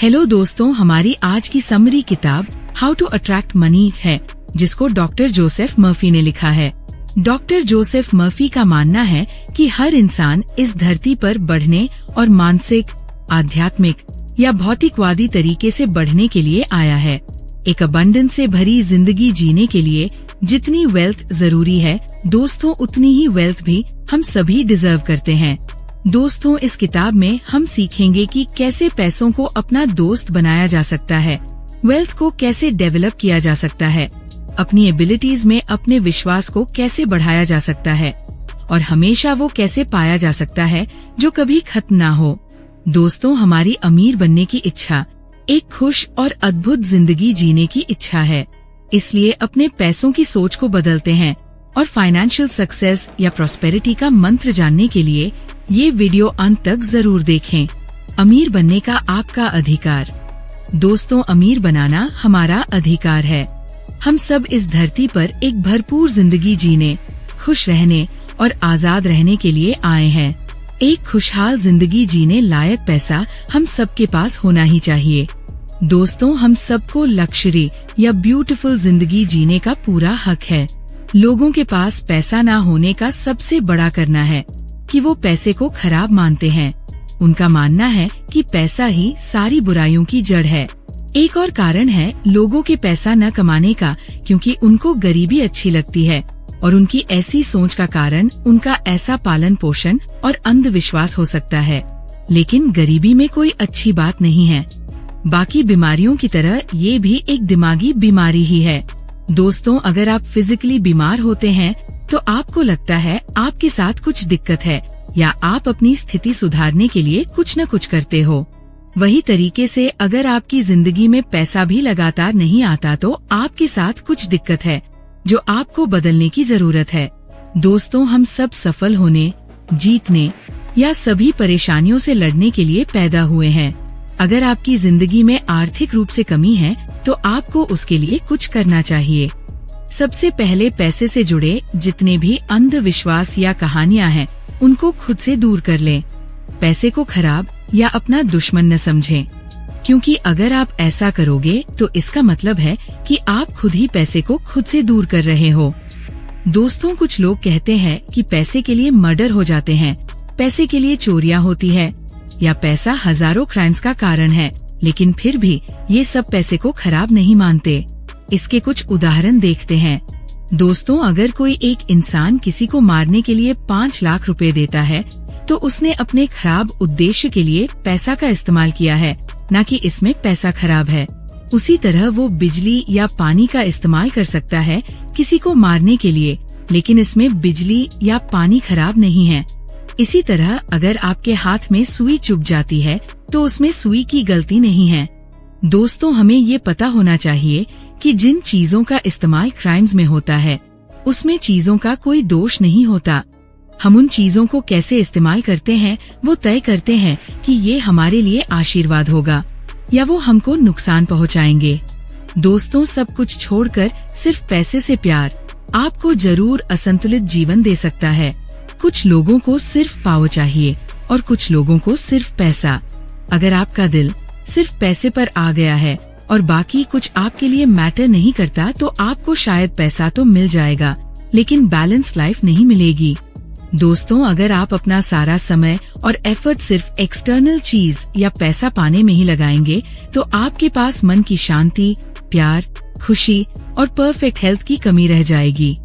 Hello दोस्तों, हमारी आज की समरी किताब हाउ टू अट्रैक्ट मनी है, जिसको डॉक्टर जोसेफ मर्फी ने लिखा है। डॉक्टर जोसेफ मर्फी का मानना है कि हर इंसान इस धरती पर बढ़ने और मानसिक, आध्यात्मिक या भौतिकवादी तरीके से बढ़ने के लिए आया है। एक अबंडेंस से भरी जिंदगी जीने के लिए जितनी वेल्थ जरूरी है, दोस्तों उतनी ही वेल्थ भी हम सभी डिजर्व करते हैं। दोस्तों, इस किताब में हम सीखेंगे कि कैसे पैसों को अपना दोस्त बनाया जा सकता है, वेल्थ को कैसे डेवलप किया जा सकता है, अपनी एबिलिटीज में अपने विश्वास को कैसे बढ़ाया जा सकता है और हमेशा वो कैसे पाया जा सकता है जो कभी खत्म ना हो। दोस्तों, हमारी अमीर बनने की इच्छा एक खुश और अद्भुत जिंदगी जीने की इच्छा है, इसलिए अपने पैसों की सोच को बदलते हैं और फाइनेंशियल सक्सेस या प्रॉस्पेरिटी का मंत्र जानने के लिए ये वीडियो अंत तक जरूर देखें। अमीर बनने का आपका अधिकार। दोस्तों, अमीर बनाना हमारा अधिकार है। हम सब इस धरती पर एक भरपूर जिंदगी जीने, खुश रहने और आजाद रहने के लिए आए हैं। एक खुशहाल जिंदगी जीने लायक पैसा हम सबके पास होना ही चाहिए। दोस्तों, हम सबको लग्जरी या ब्यूटीफुल जिंदगी जीने का पूरा हक है। लोगों के पास पैसा ना होने का सबसे बड़ा करना है कि वो पैसे को खराब मानते हैं। उनका मानना है कि पैसा ही सारी बुराइयों की जड़ है। एक और कारण है लोगों के पैसा न कमाने का, क्योंकि उनको गरीबी अच्छी लगती है और उनकी ऐसी सोच का कारण उनका ऐसा पालन पोषण और अंधविश्वास हो सकता है। लेकिन गरीबी में कोई अच्छी बात नहीं है। बाकी बीमारियों की तरह ये भी एक दिमागी बीमारी ही है। दोस्तों, अगर आप फिजिकली बीमार होते हैं तो आपको लगता है आपके साथ कुछ दिक्कत है या आप अपनी स्थिति सुधारने के लिए कुछ न कुछ करते हो। वही तरीके से अगर आपकी जिंदगी में पैसा भी लगातार नहीं आता तो आपके साथ कुछ दिक्कत है जो आपको बदलने की जरूरत है। दोस्तों, हम सब सफल होने, जीतने या सभी परेशानियों से लड़ने के लिए पैदा हुए हैं। अगर आपकी जिंदगी में आर्थिक रूप से कमी है तो आपको उसके लिए कुछ करना चाहिए। सबसे पहले पैसे से जुड़े जितने भी अंधविश्वास या कहानियां हैं, उनको खुद से दूर कर लें। पैसे को खराब या अपना दुश्मन न समझें, क्योंकि अगर आप ऐसा करोगे तो इसका मतलब है कि आप खुद ही पैसे को खुद से दूर कर रहे हो। दोस्तों, कुछ लोग कहते हैं कि पैसे के लिए मर्डर हो जाते हैं, पैसे के लिए चोरियां होती है या पैसा हजारों क्राइम्स का कारण है, लेकिन फिर भी ये सब पैसे को खराब नहीं मानते। इसके कुछ उदाहरण देखते हैं। दोस्तों, अगर कोई एक इंसान किसी को मारने के लिए 5 लाख रुपए देता है तो उसने अपने खराब उद्देश्य के लिए पैसा का इस्तेमाल किया है, न कि इसमें पैसा खराब है। उसी तरह वो बिजली या पानी का इस्तेमाल कर सकता है किसी को मारने के लिए, लेकिन इसमें बिजली या पानी खराब नहीं है। इसी तरह अगर आपके हाथ में सुई चुभ जाती है तो उसमें सुई की गलती नहीं है। दोस्तों, हमें ये पता होना चाहिए कि जिन चीजों का इस्तेमाल क्राइम्स में होता है उसमें चीजों का कोई दोष नहीं होता। हम उन चीजों को कैसे इस्तेमाल करते हैं वो तय करते हैं कि ये हमारे लिए आशीर्वाद होगा या वो हमको नुकसान पहुंचाएंगे। दोस्तों, सब कुछ छोड़कर सिर्फ पैसे से प्यार आपको जरूर असंतुलित जीवन दे सकता है। कुछ लोगों को सिर्फ पावर चाहिए और कुछ लोगों को सिर्फ पैसा। अगर आपका दिल सिर्फ पैसे पर आ गया है और बाकी कुछ आपके लिए मैटर नहीं करता तो आपको शायद पैसा तो मिल जाएगा, लेकिन बैलेंस लाइफ नहीं मिलेगी। दोस्तों, अगर आप अपना सारा समय और एफर्ट सिर्फ एक्सटर्नल चीज या पैसा पाने में ही लगाएंगे तो आपके पास मन की शांति, प्यार, खुशी और परफेक्ट हेल्थ की कमी रह जाएगी।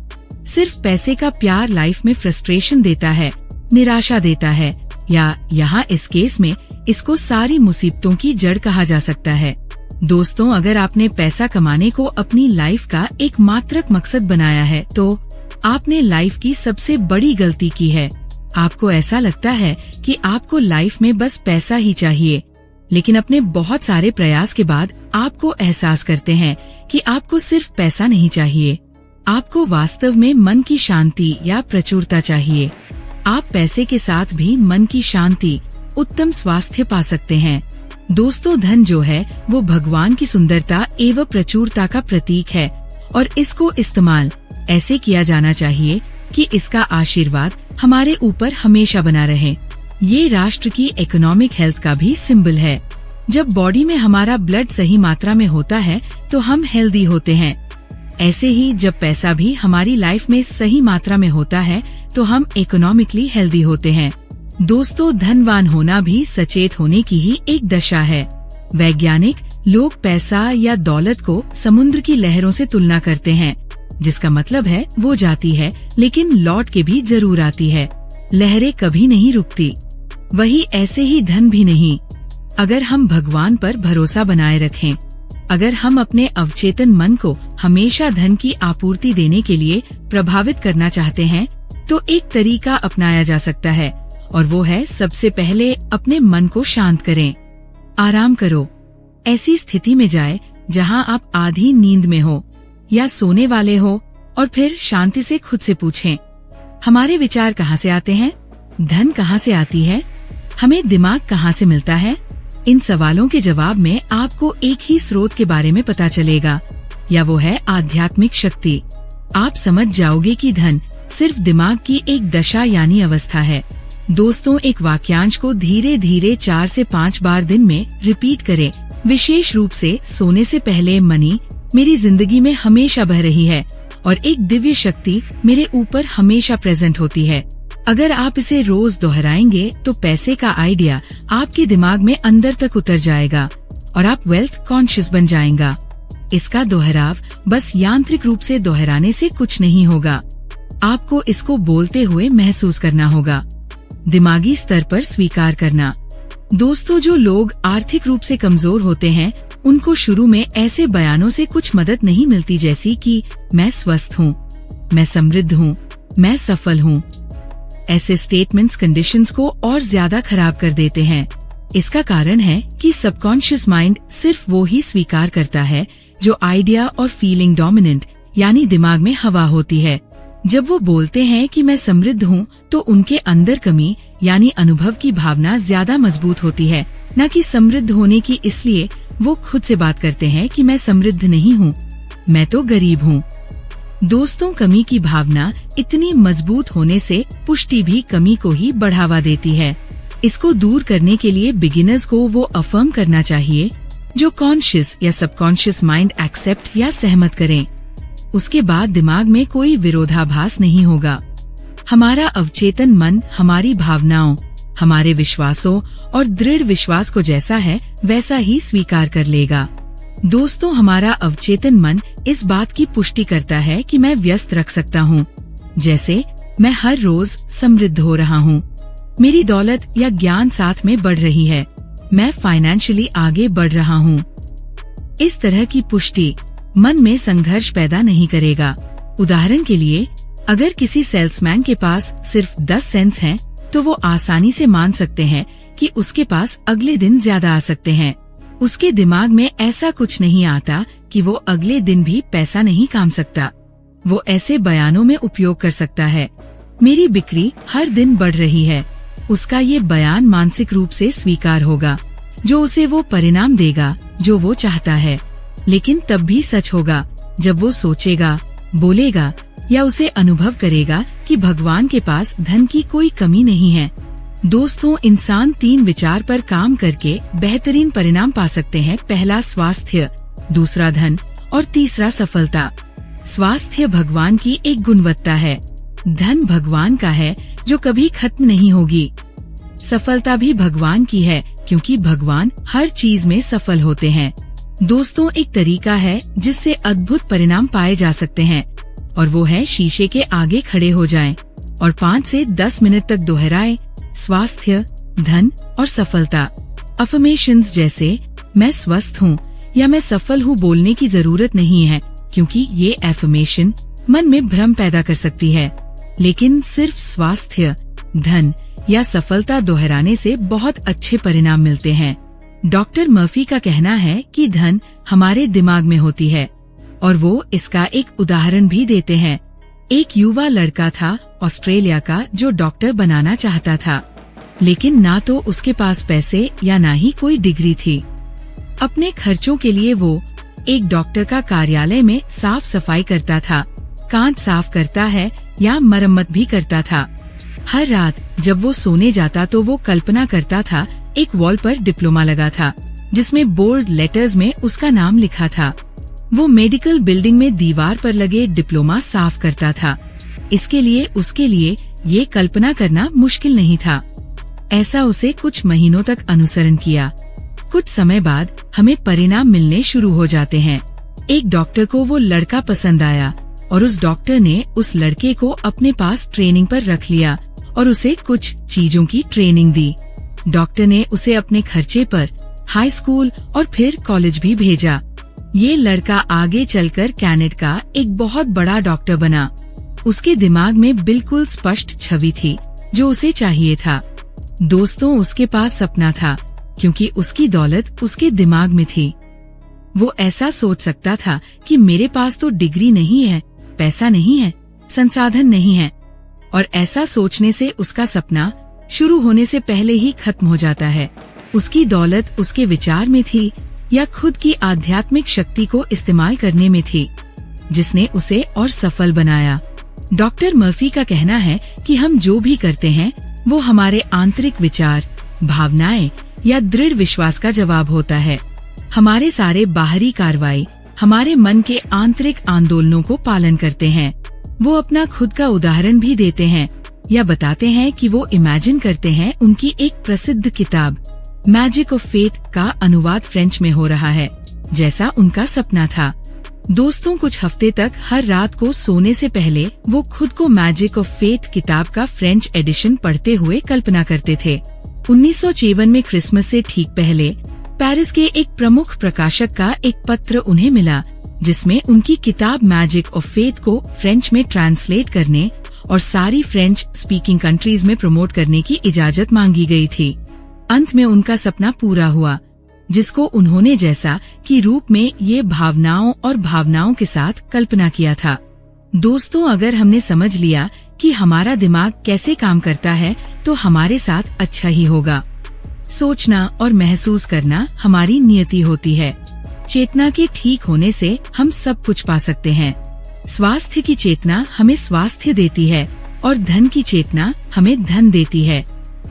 सिर्फ पैसे का प्यार लाइफ में फ्रस्ट्रेशन देता है, निराशा देता है, या यहाँ इस केस में इसको सारी मुसीबतों की जड़ कहा जा सकता है। दोस्तों, अगर आपने पैसा कमाने को अपनी लाइफ का एक मात्रक मकसद बनाया है तो आपने लाइफ की सबसे बड़ी गलती की है। आपको ऐसा लगता है कि आपको लाइफ में बस पैसा ही चाहिए, लेकिन अपने बहुत सारे प्रयास के बाद आपको एहसास करते हैं कि आपको सिर्फ पैसा नहीं चाहिए, आपको वास्तव में मन की शांति या प्रचुरता चाहिए। आप पैसे के साथ भी मन की शांति, उत्तम स्वास्थ्य पा सकते हैं। दोस्तों, धन जो है वो भगवान की सुंदरता एवं प्रचुरता का प्रतीक है और इसको इस्तेमाल ऐसे किया जाना चाहिए कि इसका आशीर्वाद हमारे ऊपर हमेशा बना रहे। ये राष्ट्र की इकोनॉमिक हेल्थ का भी सिंबल है। जब बॉडी में हमारा ब्लड सही मात्रा में होता है तो हम हेल्दी होते हैं। ऐसे ही जब पैसा भी हमारी लाइफ में सही मात्रा में होता है तो हम इकोनॉमिकली हेल्दी होते हैं। दोस्तों, धनवान होना भी सचेत होने की ही एक दशा है। वैज्ञानिक लोग पैसा या दौलत को समुद्र की लहरों से तुलना करते हैं, जिसका मतलब है वो जाती है लेकिन लौट के भी जरूर आती है। लहरें कभी नहीं रुकती। वही ऐसे ही धन भी नहीं। अगर हम भगवान पर भरोसा बनाए रखें, अगर हम अपने अवचेतन मन को हमेशा धन की आपूर्ति देने के लिए प्रभावित करना चाहते हैं, तो एक तरीका अपनाया जा सकता है, और वो है सबसे पहले अपने मन को शांत करें। आराम करो। ऐसी स्थिति में जाए जहां आप आधी नींद में हो या सोने वाले हो, और फिर शांति से खुद से पूछें, हमारे विचार कहाँ से आते हैं? धन कहाँ से आती है? हमें दिमाग कहाँ से मिलता है? इन सवालों के जवाब में आपको एक ही स्रोत के बारे में पता चलेगा, या वो है आध्यात्मिक शक्ति। आप समझ जाओगे कि धन सिर्फ दिमाग की एक दशा यानी अवस्था है। दोस्तों, एक वाक्यांश को धीरे धीरे 4 से 5 बार दिन में रिपीट करें। विशेष रूप से सोने से पहले, मनी मेरी जिंदगी में हमेशा बह रही है और एक दिव्य शक्ति मेरे ऊपर हमेशा प्रेजेंट होती है। अगर आप इसे रोज दोहराएंगे तो पैसे का आइडिया आपके दिमाग में अंदर तक उतर जाएगा और आप वेल्थ कॉन्शियस बन जाएगा। इसका दोहराव बस यांत्रिक रूप से दोहराने से कुछ नहीं होगा। आपको इसको बोलते हुए महसूस करना होगा, दिमागी स्तर पर स्वीकार करना। दोस्तों, जो लोग आर्थिक रूप से कमजोर होते हैं, उनको शुरू में ऐसे बयानों से कुछ मदद नहीं मिलती, जैसी कि मैं स्वस्थ हूँ, मैं समृद्ध हूँ, मैं सफल हूँ। ऐसे स्टेटमेंट्स कंडीशंस को और ज्यादा खराब कर देते हैं। इसका कारण है कि सबकॉन्शियस माइंड सिर्फ वो ही स्वीकार करता है जो आइडिया और फीलिंग डोमिनेंट यानी दिमाग में हवा होती है। जब वो बोलते हैं कि मैं समृद्ध हूँ, तो उनके अंदर कमी यानी अनुभव की भावना ज्यादा मजबूत होती है, न कि समृद्ध होने की। इसलिए वो खुद से बात करते हैं कि मैं समृद्ध नहीं हूँ, मैं तो गरीब हूँ। दोस्तों, कमी की भावना इतनी मजबूत होने से पुष्टि भी कमी को ही बढ़ावा देती है। इसको दूर करने के लिए बिगिनर्स को वो अफर्म करना चाहिए जो कॉन्शियस या सबकॉन्शियस माइंड एक्सेप्ट या सहमत करें। उसके बाद दिमाग में कोई विरोधाभास नहीं होगा। हमारा अवचेतन मन हमारी भावनाओं, हमारे विश्वासों और दृढ़ विश्वास को जैसा है वैसा ही स्वीकार कर लेगा। दोस्तों, हमारा अवचेतन मन इस बात की पुष्टि करता है कि मैं व्यस्त रख सकता हूँ, जैसे मैं हर रोज समृद्ध हो रहा हूँ, मेरी दौलत या ज्ञान साथ में बढ़ रही है, मैं फाइनेंशियली आगे बढ़ रहा हूँ। इस तरह की पुष्टि मन में संघर्ष पैदा नहीं करेगा। उदाहरण के लिए, अगर किसी सेल्समैन के पास सिर्फ 10 सेंट्स हैं, तो वो आसानी से मान सकते हैं कि उसके पास अगले दिन ज्यादा आ सकते हैं। उसके दिमाग में ऐसा कुछ नहीं आता कि वो अगले दिन भी पैसा नहीं काम सकता। वो ऐसे बयानों में उपयोग कर सकता है, मेरी बिक्री हर दिन बढ़ रही है। उसका ये बयान मानसिक रूप से स्वीकार होगा, जो उसे वो परिणाम देगा जो वो चाहता है। लेकिन तब भी सच होगा जब वो सोचेगा, बोलेगा या उसे अनुभव करेगा कि भगवान के पास धन की कोई कमी नहीं है। दोस्तों, इंसान 3 विचार पर काम करके बेहतरीन परिणाम पा सकते हैं। पहला स्वास्थ्य, दूसरा धन और तीसरा सफलता। स्वास्थ्य भगवान की एक गुणवत्ता है, धन भगवान का है जो कभी खत्म नहीं होगी। सफलता भी भगवान की है क्योंकि भगवान हर चीज में सफल होते हैं। दोस्तों, एक तरीका है जिससे अद्भुत परिणाम पाए जा सकते हैं, और वो है शीशे के आगे खड़े हो जाएं और 5 से 10 मिनट तक दोहराएं, स्वास्थ्य, धन और सफलता। अफर्मेशंस जैसे मैं स्वस्थ हूँ या मैं सफल हूँ बोलने की जरूरत नहीं है, क्योंकि ये एफर्मेशन मन में भ्रम पैदा कर सकती है। लेकिन सिर्फ स्वास्थ्य, धन या सफलता दोहराने से बहुत अच्छे परिणाम मिलते हैं। डॉक्टर मर्फी का कहना है कि धन हमारे दिमाग में होती है, और वो इसका एक उदाहरण भी देते हैं। एक युवा लड़का था ऑस्ट्रेलिया का जो डॉक्टर बनाना चाहता था, लेकिन ना तो उसके पास पैसे या ना ही कोई डिग्री थी। अपने खर्चों के लिए वो एक डॉक्टर का कार्यालय में साफ सफाई करता था, कांच साफ करता है या मरम्मत भी करता था। हर रात जब वो सोने जाता तो वो कल्पना करता था एक वॉल पर डिप्लोमा लगा था, जिसमें बोल्ड लेटर्स में उसका नाम लिखा था। वो मेडिकल बिल्डिंग में दीवार पर लगे डिप्लोमा साफ करता था। इसके लिए उसके लिए ये कल्पना करना मुश्किल नहीं था। ऐसा उसे कुछ महीनों तक अनुसरण किया। कुछ समय बाद हमें परिणाम मिलने शुरू हो जाते हैं। एक डॉक्टर को वो लड़का पसंद आया और उस डॉक्टर ने उस लड़के को अपने पास ट्रेनिंग पर रख लिया और उसे कुछ चीजों की ट्रेनिंग दी। डॉक्टर ने उसे अपने खर्चे पर हाई स्कूल और फिर कॉलेज भी भेजा। ये लड़का आगे चलकर कनाडा का एक बहुत बड़ा डॉक्टर बना। उसके दिमाग में बिल्कुल स्पष्ट छवि थी जो उसे चाहिए था। दोस्तों, उसके पास सपना था क्योंकि उसकी दौलत उसके दिमाग में थी। वो ऐसा सोच सकता था कि मेरे पास तो डिग्री नहीं है, पैसा नहीं है, संसाधन नहीं है, और ऐसा सोचने से उसका सपना शुरू होने से पहले ही खत्म हो जाता है। उसकी दौलत उसके विचार में थी या खुद की आध्यात्मिक शक्ति को इस्तेमाल करने में थी, जिसने उसे और सफल बनाया। डॉक्टर मर्फी का कहना है कि हम जो भी करते हैं वो हमारे आंतरिक विचार, भावनाएं या दृढ़ विश्वास का जवाब होता है। हमारे सारे बाहरी कार्रवाई हमारे मन के आंतरिक आंदोलनों को पालन करते हैं। वो अपना खुद का उदाहरण भी देते हैं या बताते हैं कि वो इमेजिन करते हैं उनकी एक प्रसिद्ध किताब मैजिक ऑफ फेथ का अनुवाद फ्रेंच में हो रहा है, जैसा उनका सपना था। दोस्तों, कुछ हफ्ते तक हर रात को सोने से पहले वो खुद को मैजिक ऑफ फेथ किताब का फ्रेंच एडिशन पढ़ते हुए कल्पना करते थे। 1956 में क्रिसमस से ठीक पहले पेरिस के एक प्रमुख प्रकाशक का एक पत्र उन्हें मिला, जिसमें उनकी किताब मैजिक ऑफ फेथ को फ्रेंच में ट्रांसलेट करने और सारी फ्रेंच स्पीकिंग कंट्रीज में प्रमोट करने की इजाजत मांगी गई थी। अंत में उनका सपना पूरा हुआ, जिसको उन्होंने जैसा कि रूप में ये भावनाओं के साथ कल्पना किया था। दोस्तों, अगर हमने समझ लिया कि हमारा दिमाग कैसे काम करता है तो हमारे साथ अच्छा ही होगा। सोचना और महसूस करना हमारी नियति होती है। चेतना के ठीक होने से हम सब कुछ पा सकते हैं। स्वास्थ्य की चेतना हमें स्वास्थ्य देती है और धन की चेतना हमें धन देती है।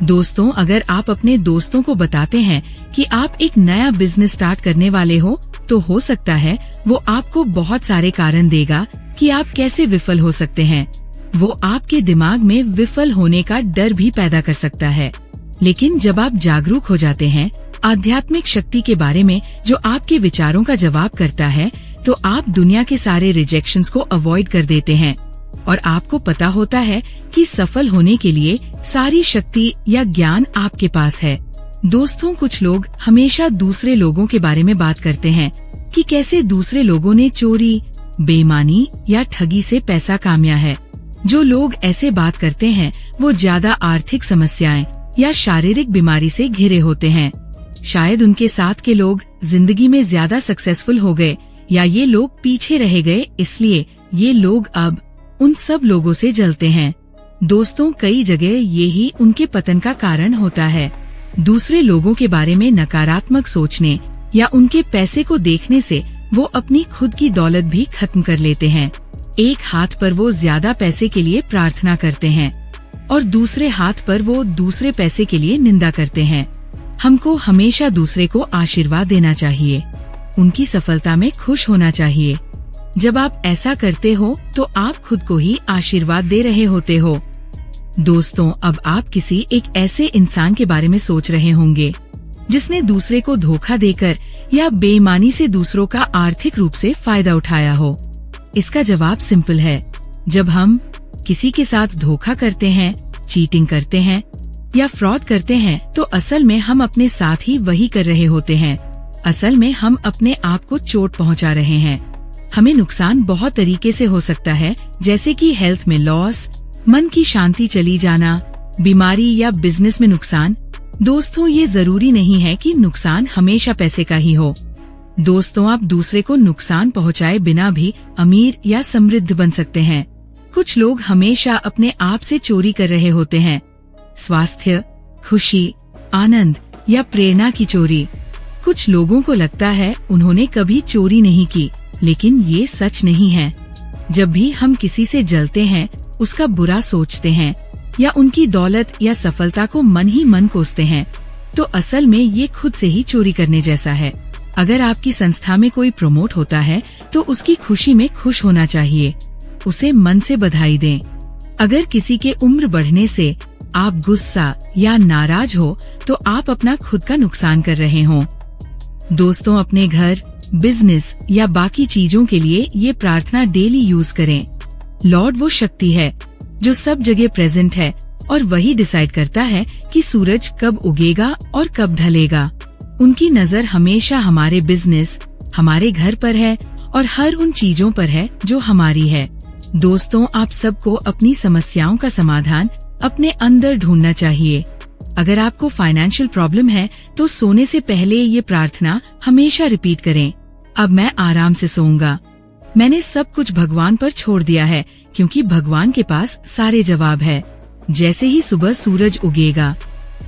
दोस्तों, अगर आप अपने दोस्तों को बताते हैं कि आप एक नया बिजनेस स्टार्ट करने वाले हो तो सकता है वो आपको बहुत सारे कारण देगा कि आप कैसे विफल हो सकते हैं। वो आपके दिमाग में विफल होने का डर भी पैदा कर सकता है। लेकिन जब आप जागरूक हो जाते हैं आध्यात्मिक शक्ति के बारे में जो आपके विचारों का जवाब करता है, तो आप दुनिया के सारे रिजेक्शंस को अवॉइड कर देते हैं और आपको पता होता है कि सफल होने के लिए सारी शक्ति या ज्ञान आपके पास है। दोस्तों, कुछ लोग हमेशा दूसरे लोगों के बारे में बात करते हैं कि कैसे दूसरे लोगों ने चोरी, बेईमानी या ठगी से पैसा कामया है। जो लोग ऐसे बात करते हैं वो ज्यादा आर्थिक समस्याएं या शारीरिक बीमारी से घिरे होते हैं। शायद उनके साथ के लोग जिंदगी में ज्यादा सक्सेसफुल हो गए या ये लोग पीछे रह गए, इसलिए ये लोग अब उन सब लोगों से जलते हैं। दोस्तों, कई जगह ये ही उनके पतन का कारण होता है। दूसरे लोगों के बारे में नकारात्मक सोचने या उनके पैसे को देखने से वो अपनी खुद की दौलत भी खत्म कर लेते हैं। एक हाथ पर वो ज्यादा पैसे के लिए प्रार्थना करते हैं और दूसरे हाथ पर वो दूसरे पैसे के लिए निंदा करते हैं। हमको हमेशा दूसरे को आशीर्वाद देना चाहिए, उनकी सफलता में खुश होना चाहिए। जब आप ऐसा करते हो तो आप खुद को ही आशीर्वाद दे रहे होते हो। दोस्तों, अब आप किसी एक ऐसे इंसान के बारे में सोच रहे होंगे जिसने दूसरे को धोखा देकर या बेईमानी से दूसरों का आर्थिक रूप से फायदा उठाया हो। इसका जवाब सिंपल है। जब हम किसी के साथ धोखा करते हैं, चीटिंग करते हैं या फ्रॉड करते हैं, तो असल में हम अपने साथ ही वही कर रहे होते हैं। असल में हम अपने आप को चोट पहुंचा रहे हैं। हमें नुकसान बहुत तरीके से हो सकता है, जैसे कि हेल्थ में लॉस, मन की शांति चली जाना, बीमारी या बिजनेस में नुकसान। दोस्तों, ये जरूरी नहीं है कि नुकसान हमेशा पैसे का ही हो। दोस्तों, आप दूसरे को नुकसान पहुंचाए बिना भी अमीर या समृद्ध बन सकते हैं। कुछ लोग हमेशा अपने आप से चोरी कर रहे होते हैं। स्वास्थ्य, खुशी, आनंद या प्रेरणा की चोरी। कुछ लोगों को लगता है उन्होंने कभी चोरी नहीं की, लेकिन ये सच नहीं है। जब भी हम किसी से जलते हैं, उसका बुरा सोचते हैं या उनकी दौलत या सफलता को मन ही मन कोसते हैं, तो असल में ये खुद से ही चोरी करने जैसा है। अगर आपकी संस्था में कोई प्रमोट होता है तो उसकी खुशी में खुश होना चाहिए, उसे मन से बधाई दें। अगर किसी के उम्र बढ़ने से आप गुस्सा या नाराज हो तो आप अपना खुद का नुकसान कर रहे हो। दोस्तों, अपने घर, बिजनेस या बाकी चीजों के लिए ये प्रार्थना डेली यूज करें। लॉर्ड वो शक्ति है जो सब जगह प्रेजेंट है और वही डिसाइड करता है कि सूरज कब उगेगा और कब ढलेगा। उनकी नजर हमेशा हमारे बिजनेस, हमारे घर पर है और हर उन चीजों पर है जो हमारी है। दोस्तों, आप सबको अपनी समस्याओं का समाधान अपने अंदर ढूंढना चाहिए। अगर आपको फाइनेंशियल प्रॉब्लम है तो सोने से पहले ये प्रार्थना हमेशा रिपीट करें। अब मैं आराम से सोऊंगा। मैंने सब कुछ भगवान पर छोड़ दिया है क्योंकि भगवान के पास सारे जवाब है। जैसे ही सुबह सूरज उगेगा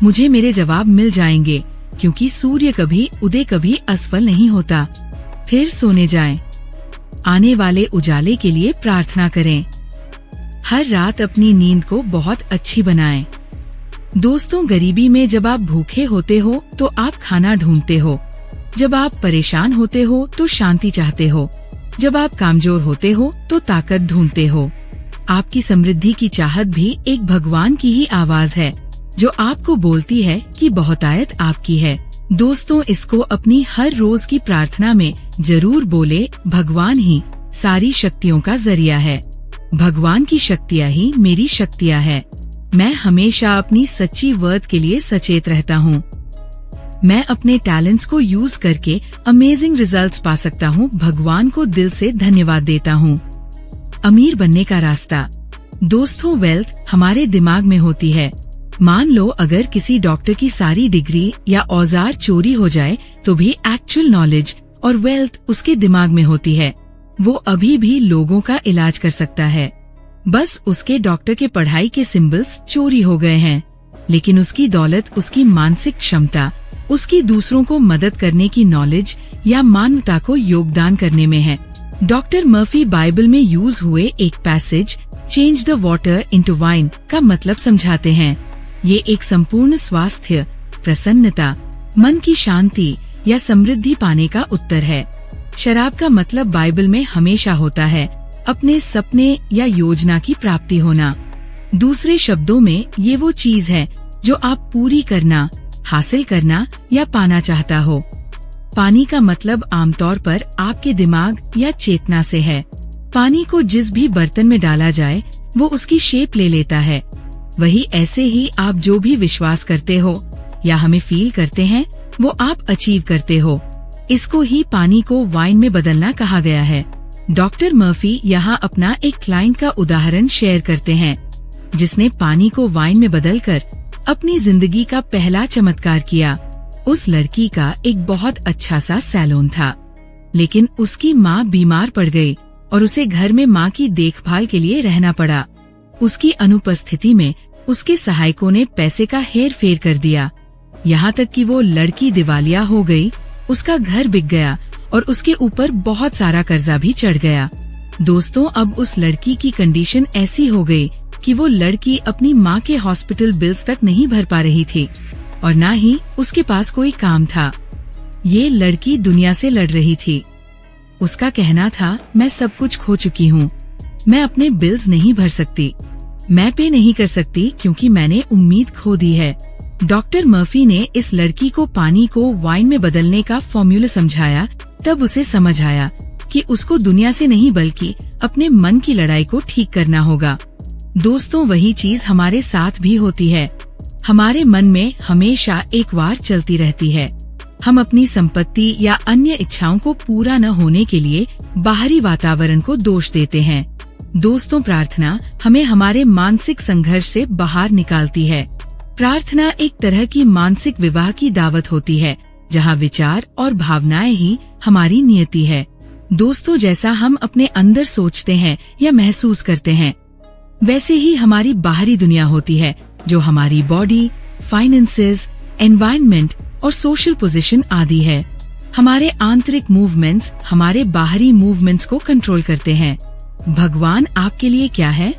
मुझे मेरे जवाब मिल जाएंगे क्योंकि सूर्य कभी उदय कभी असफल नहीं होता। फिर सोने जाएं। आने वाले उजाले के लिए प्रार्थना करें। हर रात अपनी नींद को बहुत अच्छी बनाएं। दोस्तों, गरीबी में जब आप भूखे होते हो तो आप खाना ढूंढते हो। जब आप परेशान होते हो तो शांति चाहते हो। जब आप कमजोर होते हो तो ताकत ढूंढते हो। आपकी समृद्धि की चाहत भी एक भगवान की ही आवाज है जो आपको बोलती है कि बहुतायत आपकी है। दोस्तों, इसको अपनी हर रोज की प्रार्थना में जरूर बोले। भगवान ही सारी शक्तियों का जरिया है। भगवान की शक्तियाँ ही मेरी शक्तियाँ है। मैं हमेशा अपनी सच्ची वर्थ के लिए सचेत रहता हूँ। मैं अपने टैलेंट्स को यूज करके अमेजिंग रिजल्ट्स पा सकता हूँ। भगवान को दिल से धन्यवाद देता हूँ। अमीर बनने का रास्ता। दोस्तों, वेल्थ हमारे दिमाग में होती है। मान लो अगर किसी डॉक्टर की सारी डिग्री या औजार चोरी हो जाए तो भी एक्चुअल नॉलेज और वेल्थ उसके दिमाग में होती है। वो अभी भी लोगों का इलाज कर सकता है। बस उसके डॉक्टर के पढ़ाई के सिंबल्स चोरी हो गए हैं, लेकिन उसकी दौलत उसकी मानसिक क्षमता, उसकी दूसरों को मदद करने की नॉलेज या मानवता को योगदान करने में है। डॉक्टर मर्फी बाइबल में यूज हुए एक passage change the water into wine का मतलब समझाते हैं। ये एक संपूर्ण स्वास्थ्य, प्रसन्नता, मन की शांति या समृद्धि पाने का उत्तर है। शराब का मतलब बाइबल में हमेशा होता है अपने सपने या योजना की प्राप्ति होना। दूसरे शब्दों में ये वो चीज है जो आप पूरी करना, हासिल करना या पाना चाहता हो। पानी का मतलब आमतौर पर आपके दिमाग या चेतना से है। पानी को जिस भी बर्तन में डाला जाए वो उसकी शेप ले लेता है। वही ऐसे ही आप जो भी विश्वास करते हो या हमें फील करते हैं वो आप अचीव करते हो। इसको ही पानी को वाइन में बदलना कहा गया है। डॉक्टर मर्फी यहाँ अपना एक क्लाइंट का उदाहरण शेयर करते हैं जिसने पानी को वाइन में बदलकर अपनी जिंदगी का पहला चमत्कार किया। उस लड़की का एक बहुत अच्छा सा सैलून था, लेकिन उसकी माँ बीमार पड़ गई और उसे घर में माँ की देखभाल के लिए रहना पड़ा। उसकी अनुपस्थिति में उसके सहायकों ने पैसे का हेर फेर कर दिया, यहाँ तक कि वो लड़की दिवालिया हो गई, उसका घर बिक गया और उसके ऊपर बहुत सारा कर्जा भी चढ़ गया। दोस्तों, अब उस लड़की की कंडीशन ऐसी हो गई कि वो लड़की अपनी माँ के हॉस्पिटल बिल्स तक नहीं भर पा रही थी और न ही उसके पास कोई काम था। ये लड़की दुनिया से लड़ रही थी। उसका कहना था, मैं सब कुछ खो चुकी हूँ, मैं अपने बिल्स नहीं भर सकती, मैं पे नहीं कर सकती क्योंकि मैंने उम्मीद खो दी है। डॉक्टर मर्फी ने इस लड़की को पानी को वाइन में बदलने का फॉर्मूला समझाया। तब उसे समझ आया कि उसको दुनिया से नहीं बल्कि अपने मन की लड़ाई को ठीक करना होगा। दोस्तों, वही चीज हमारे साथ भी होती है। हमारे मन में हमेशा एक वार चलती रहती है। हम अपनी संपत्ति या अन्य इच्छाओं को पूरा न होने के लिए बाहरी वातावरण को दोष देते हैं। दोस्तों, प्रार्थना हमें हमारे मानसिक संघर्ष से बाहर निकालती है। प्रार्थना एक तरह की मानसिक विवाह की दावत होती है जहाँ विचार और भावनाएं ही हमारी नियति है। दोस्तों, जैसा हम अपने अंदर सोचते हैं या महसूस करते हैं वैसे ही हमारी बाहरी दुनिया होती है जो हमारी बॉडी, फाइनेंसेस, एनवायरनमेंट और सोशल पोजीशन आदि है। हमारे आंतरिक मूवमेंट्स हमारे बाहरी मूवमेंट्स को कंट्रोल करते हैं। भगवान आपके लिए क्या है?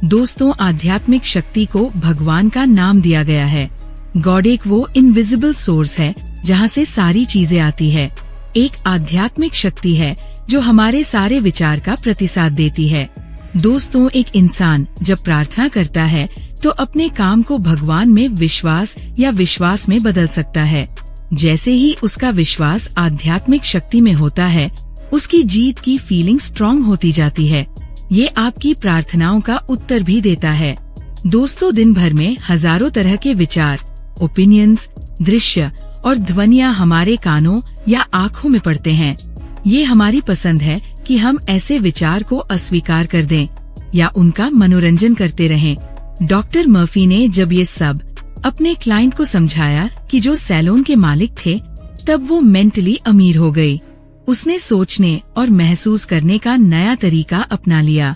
दोस्तों, आध्यात्मिक शक्ति को भगवान का नाम दिया गया है। गॉड एक वो इनविजिबल सोर्स है जहाँ से सारी चीजें आती है। एक आध्यात्मिक शक्ति है जो हमारे सारे विचार का प्रतिसाद देती है। दोस्तों, एक इंसान जब प्रार्थना करता है तो अपने काम को भगवान में विश्वास या विश्वास में बदल सकता है। जैसे ही उसका विश्वास आध्यात्मिक शक्ति में होता है, उसकी जीत की फीलिंग स्ट्रॉन्ग होती जाती है। ये आपकी प्रार्थनाओं का उत्तर भी देता है। दोस्तों, दिन भर में हजारों तरह के विचार, ओपिनियंस, दृश्य और ध्वनियाँ हमारे कानों या आँखों में पड़ते हैं। ये हमारी पसंद है कि हम ऐसे विचार को अस्वीकार कर दें या उनका मनोरंजन करते रहें। डॉक्टर मर्फी ने जब ये सब अपने क्लाइंट को समझाया कि जो सैलून के मालिक थे, तब वो मेंटली अमीर हो गई। उसने सोचने और महसूस करने का नया तरीका अपना लिया।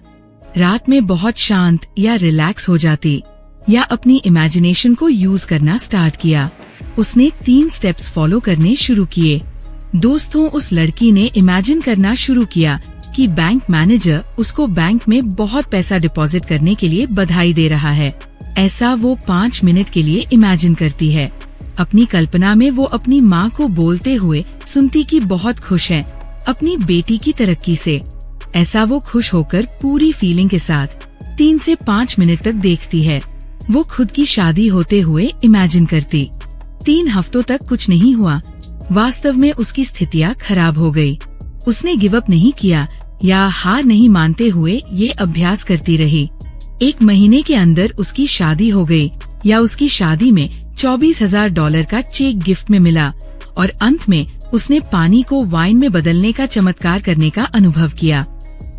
रात में बहुत शांत या रिलैक्स हो जाती या अपनी इमेजिनेशन को यूज करना स्टार्ट किया। उसने 3 स्टेप्स फॉलो करने शुरू किए। दोस्तों, उस लड़की ने इमेजिन करना शुरू किया कि बैंक मैनेजर उसको बैंक में बहुत पैसा डिपॉजिट करने के लिए बधाई दे रहा है। ऐसा वो 5 मिनट के लिए इमेजिन करती है। अपनी कल्पना में वो अपनी माँ को बोलते हुए सुनती कि बहुत खुश है अपनी बेटी की तरक्की से। ऐसा वो खुश होकर पूरी फीलिंग के साथ 3 से 5 मिनट तक देखती है। वो खुद की शादी होते हुए इमेजिन करती। 3 हफ्तों तक कुछ नहीं हुआ। वास्तव में उसकी स्थितियाँ खराब हो गई। उसने गिव अप नहीं किया या हार नहीं मानते हुए ये अभ्यास करती रही। 1 महीने के अंदर उसकी शादी हो गई या उसकी शादी में $24,000 का चेक गिफ्ट में मिला और अंत में उसने पानी को वाइन में बदलने का चमत्कार करने का अनुभव किया।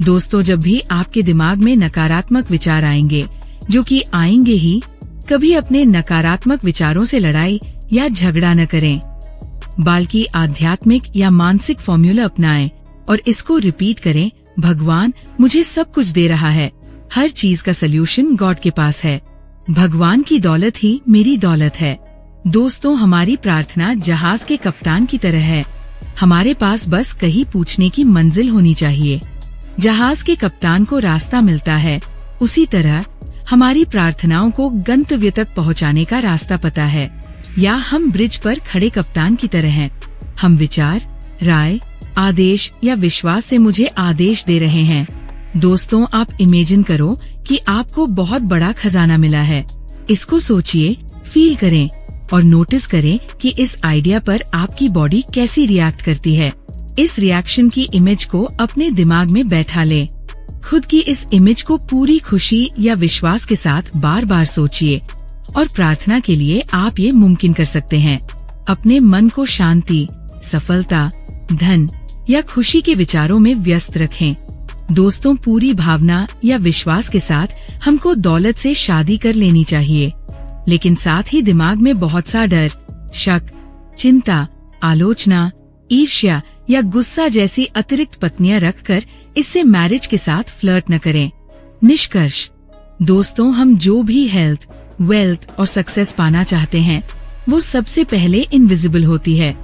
दोस्तों, जब भी आपके दिमाग में नकारात्मक विचार आएंगे, जो कि आएंगे ही, कभी अपने नकारात्मक विचारों से लड़ाई या झगड़ा न करें, बल्कि आध्यात्मिक या मानसिक फॉर्मूला अपनाएं और इसको रिपीट करें, भगवान मुझे सब कुछ दे रहा है। हर चीज का सल्यूशन गॉड के पास है। भगवान की दौलत ही मेरी दौलत है। दोस्तों, हमारी प्रार्थना जहाज के कप्तान की तरह है। हमारे पास बस कहीं पूछने की मंजिल होनी चाहिए। जहाज के कप्तान को रास्ता मिलता है, उसी तरह हमारी प्रार्थनाओं को गंतव्य तक पहुंचाने का रास्ता पता है। या हम ब्रिज पर खड़े कप्तान की तरह हैं। हम विचार, राय, आदेश या विश्वास से मुझे आदेश दे रहे हैं। दोस्तों, आप इमेजिन करो कि आपको बहुत बड़ा खजाना मिला है। इसको सोचिए, फील करें और नोटिस करें कि इस आइडिया पर आपकी बॉडी कैसी रिएक्ट करती है। इस रिएक्शन की इमेज को अपने दिमाग में बैठा लें। खुद की इस इमेज को पूरी खुशी या विश्वास के साथ बार बार सोचिए और प्रार्थना के लिए आप ये मुमकिन कर सकते हैं। अपने मन को शांति, सफलता, धन या खुशी के विचारों में व्यस्त रखें। दोस्तों, पूरी भावना या विश्वास के साथ हमको दौलत से शादी कर लेनी चाहिए, लेकिन साथ ही दिमाग में बहुत सा डर, शक, चिंता, आलोचना, ईर्ष्या या गुस्सा जैसी अतिरिक्त पत्नियां रखकर इससे मैरिज के साथ फ्लर्ट न करें। निष्कर्ष, दोस्तों, हम जो भी हेल्थ, वेल्थ और सक्सेस पाना चाहते हैं, वो सबसे पहले इनविजिबल होती है।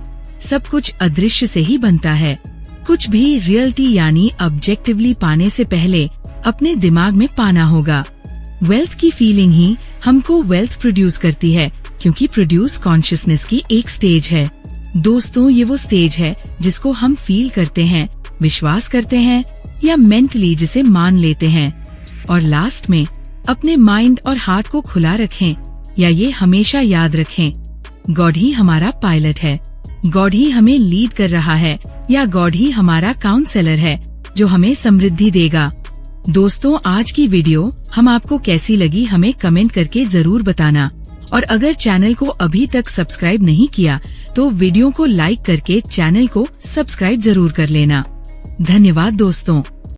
सब कुछ अदृश्य से ही बनता है। कुछ भी रियलिटी यानी ऑब्जेक्टिवली पाने से पहले अपने दिमाग में पाना होगा। वेल्थ की फीलिंग ही हमको वेल्थ प्रोड्यूस करती है, क्योंकि प्रोड्यूस कॉन्शियसनेस की एक स्टेज है। दोस्तों, ये वो स्टेज है जिसको हम फील करते हैं, विश्वास करते हैं या मेंटली जिसे मान लेते हैं। और लास्ट में अपने माइंड और हार्ट को खुला रखें या ये हमेशा याद रखें, गॉड ही हमारा पायलट है, गॉड ही हमें लीड कर रहा है या गॉड ही हमारा काउंसलर है जो हमें समृद्धि देगा। दोस्तों, आज की वीडियो हम आपको कैसी लगी हमें कमेंट करके जरूर बताना, और अगर चैनल को अभी तक सब्सक्राइब नहीं किया तो वीडियो को लाइक करके चैनल को सब्सक्राइब जरूर कर लेना। धन्यवाद दोस्तों।